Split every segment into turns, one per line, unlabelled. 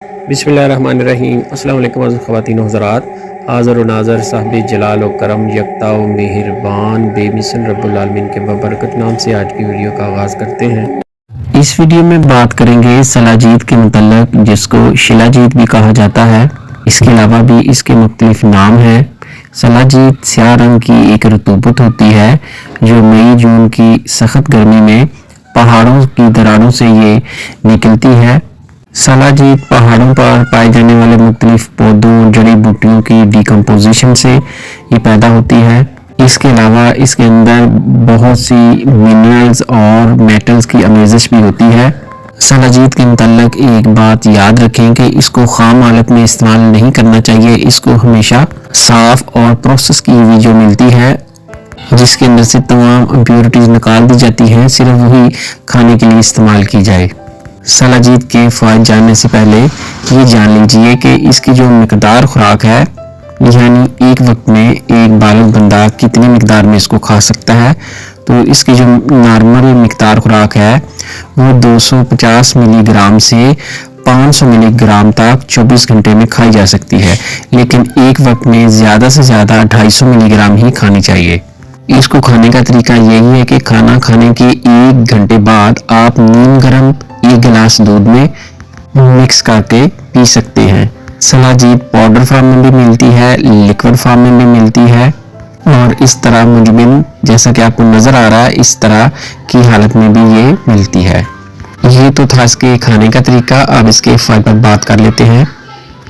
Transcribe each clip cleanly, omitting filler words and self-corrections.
बिस्मिल्लाहिर्रहमानिर्रहीम। अस्सलाम वालेकुम ख़वातीन व हज़रात। हाज़र व नाज़र साहिब जलाल व करम यकता व मेहरबान बेमिसल रब्बुल आलमीन के बबरकत नाम से आज की वीडियो का आगाज़ करते हैं। इस वीडियो में बात करेंगे सलाजीत के मुतल्लक, जिसको शिलाजीत भी कहा जाता है। इसके अलावा भी इसके मुख्तलिफ नाम हैं। सलाजीत स्याह रंग की एक रतूबत होती है जो मई जून की सख्त गर्मी में पहाड़ों की दरारों से ये निकलती है। सलाजीत पहाड़ों पर पाए जाने वाले मुख्तलिफ पौधों, जड़ी बूटियों की डिकम्पोजिशन से ये पैदा होती है। इसके अलावा इसके अंदर बहुत सी मिनरल्स और मेटल्स की आमेज़श भी होती है। सलाजीत के मुतल्लक एक बात याद रखें कि इसको खाम हालत में इस्तेमाल नहीं करना चाहिए। इसको हमेशा साफ़ और प्रोसेस की हुई जो मिलती है, जिसके अंदर से तमाम इम्प्योरिटीज़ निकाल दी जाती हैं, सिर्फ वही खाने के लिए इस्तेमाल की जाए। सलाजीत के फ़ायदे जानने से पहले ये जान लीजिए कि इसकी जो मिकदार खुराक है, यानी एक वक्त में एक बालिग बंदा कितनी मिकदार में इसको खा सकता है। तो इसकी जो नॉर्मल मिकदार खुराक है वो 250 मिलीग्राम से 500 मिलीग्राम तक 24 घंटे में खाई जा सकती है, लेकिन एक वक्त में ज़्यादा से ज़्यादा 250 मिलीग्राम ही खानी चाहिए। इसको खाने का तरीका यही है कि खाना खाने के 1 घंटे बाद आप नीम गर्म 1 गिलास दूध में मिक्स करके पी सकते हैं। सलाजीत पाउडर फॉर्म में भी मिलती है, लिक्विड फॉर्म में भी मिलती है, और इस तरह मुजबिन जैसा कि आपको नज़र आ रहा है इस तरह की हालत में भी ये मिलती है। ये तो था इसके खाने का तरीका। अब इसके फ़ायदे पर बात कर लेते हैं।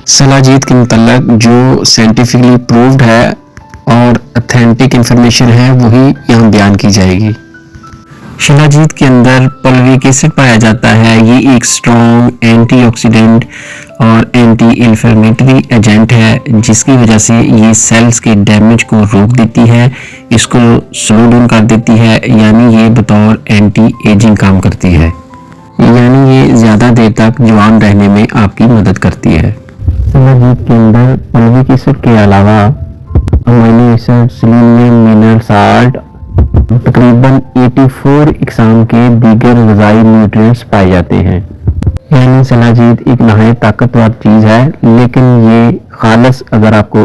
सलाजीत के मुतल्लक जो साइंटिफिकली प्रूव्ड है और ऑथेंटिक इंफॉर्मेशन है वही यहाँ बयान की जाएगी। शिलाजीत के अंदर पल्विक एसिड पाया जाता है। ये एक स्ट्रॉन्ग एंटीऑक्सीडेंट और एंटी इन्फ्लेमेटरी एजेंट है, जिसकी वजह से ये सेल्स के डैमेज को रोक देती है, इसको स्लो डाउन कर देती है, यानी ये बतौर एंटी एजिंग काम करती है, यानी ये ज़्यादा देर तक जवान रहने में आपकी मदद करती है। शिलाजीत के अंदर पल्विक एसिड के अलावा amino acid, selenium, mineral salt, तकरीबन 84 इकसाम के दीगर ग़िज़ाई न्यूट्रिएंट्स पाए जाते हैं। यानी सलाजीत एक नहायत ताकतवर चीज़ है, लेकिन ये खालस अगर आपको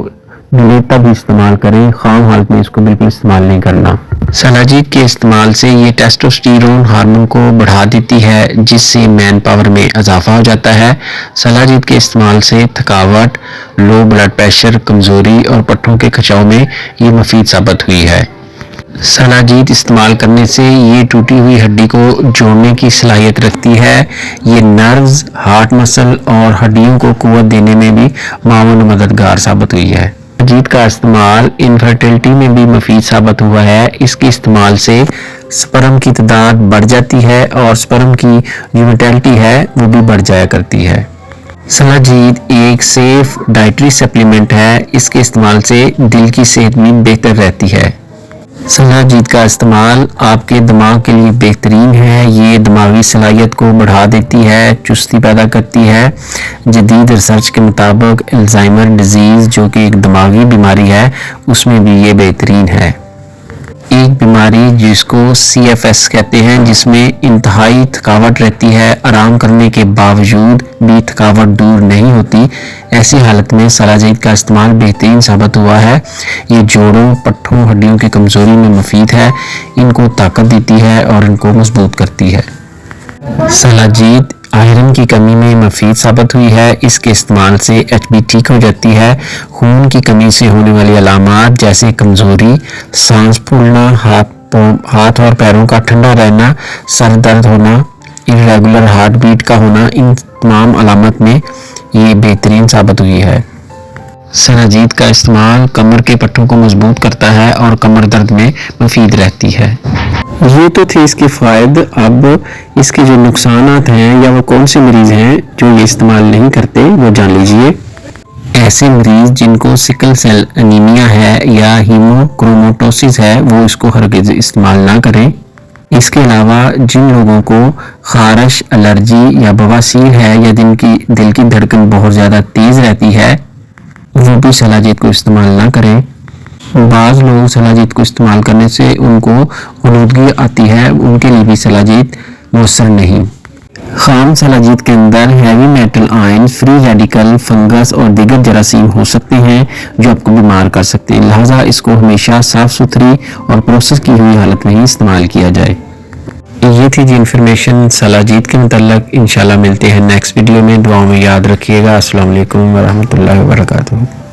मिले तब इस्तेमाल करें, खाम हालत में इसको बिल्कुल इस्तेमाल नहीं करना। सलाजीत के इस्तेमाल से ये टेस्टोस्टेरोन हार्मोन को बढ़ा देती है, जिससे मैन पावर में इजाफा हो जाता है। सलाजीत के इस्तेमाल से थकावट, लो ब्लड प्रेशर, कमज़ोरी और पट्टों के खिंचाव में ये मुफीद साबित हुई है। सलाजीत इस्तेमाल करने से ये टूटी हुई हड्डी को जोड़ने की सलाहियत रखती है। ये नर्व्स, हार्ट मसल और हड्डियों को कुव्वत देने में भी मावन मददगार साबित हुई है। सलाजीत का इस्तेमाल इनफर्टिलिटी में भी मुफीद साबित हुआ है। इसके इस्तेमाल से स्पर्म की तादाद बढ़ जाती है और स्पर्म की जो मोर्टेलिटी है वो भी बढ़ जाया करती है। सलाजीत एक सेफ डाइटरी सप्लीमेंट है। इसके इस्तेमाल से दिल की सेहत भी बेहतर रहती है। सलाजीत का इस्तेमाल आपके दिमाग के लिए बेहतरीन है। ये दिमागी सलाहियत को बढ़ा देती है, चुस्ती पैदा करती है। जदीद रिसर्च के मुताबिक अल्जाइमर डिजीज़, जो कि एक दिमागी बीमारी है, उसमें भी ये बेहतरीन है। एक बीमारी जिसको CFS कहते हैं, जिसमें इंतहाई थकावट रहती है, आराम करने के बावजूद भी थकावट दूर नहीं होती, ऐसी हालत में सलाजीत का इस्तेमाल बेहतरीन साबित हुआ है। ये जोड़ों, पट्टों, हड्डियों की कमज़ोरी में मुफीद है, इनको ताकत देती है और इनको मजबूत करती है। सलाजीत आयरन की कमी में मुफीद साबित हुई है। इसके इस्तेमाल से HB ठीक हो जाती है। खून की कमी से होने वाली अलामात जैसे कमज़ोरी, सांस फूलना, हाथ और पैरों का ठंडा रहना, सर दर्द होना, इर्रेगुलर हार्ट बीट का होना, इन तमाम अलामत में ये बेहतरीन साबित हुई है। सलाजीत का इस्तेमाल कमर के पट्टों को मजबूत करता है और कमर दर्द में मुफीद रहती है। ये तो थे इसके फ़ायदे। अब इसके जो नुकसानात हैं या वो कौन से मरीज़ हैं जो ये इस्तेमाल नहीं करते वो जान लीजिए। ऐसे मरीज़ जिनको सिकल सेल एनीमिया है या हीमोक्रोमेटोसिस है वो इसको हरगिज़ इस्तेमाल ना करें। इसके अलावा जिन लोगों को खारिश, एलर्जी या बवासीर है या दिल की धड़कन बहुत ज़्यादा तेज़ रहती है वो भी सलाजीत को इस्तेमाल ना करें। बाज़ लोग सलाजीत को इस्तेमाल करने से उनको आलूदगी आती है, उनके लिए भी सलाजीत मुयस्सर नहीं। خام سلاجید کے اندر ہیوی میٹل آئن، فری ریڈیکل، فنگس اور دیگر جراثیم ہو سکتے ہیں جو آپ کو بیمار کر سکتے ہیں، لہٰذا اس کو ہمیشہ صاف ستھری اور پروسیس کی ہوئی حالت میں ہی استعمال کیا جائے۔ یہ تھی جی انفارمیشن سلاجید کے متعلق۔ انشاءاللہ ملتے ہیں نیکسٹ ویڈیو میں، دعاؤں میں یاد رکھیے گا۔ السلام علیکم ورحمۃ اللہ وبرکاتہ۔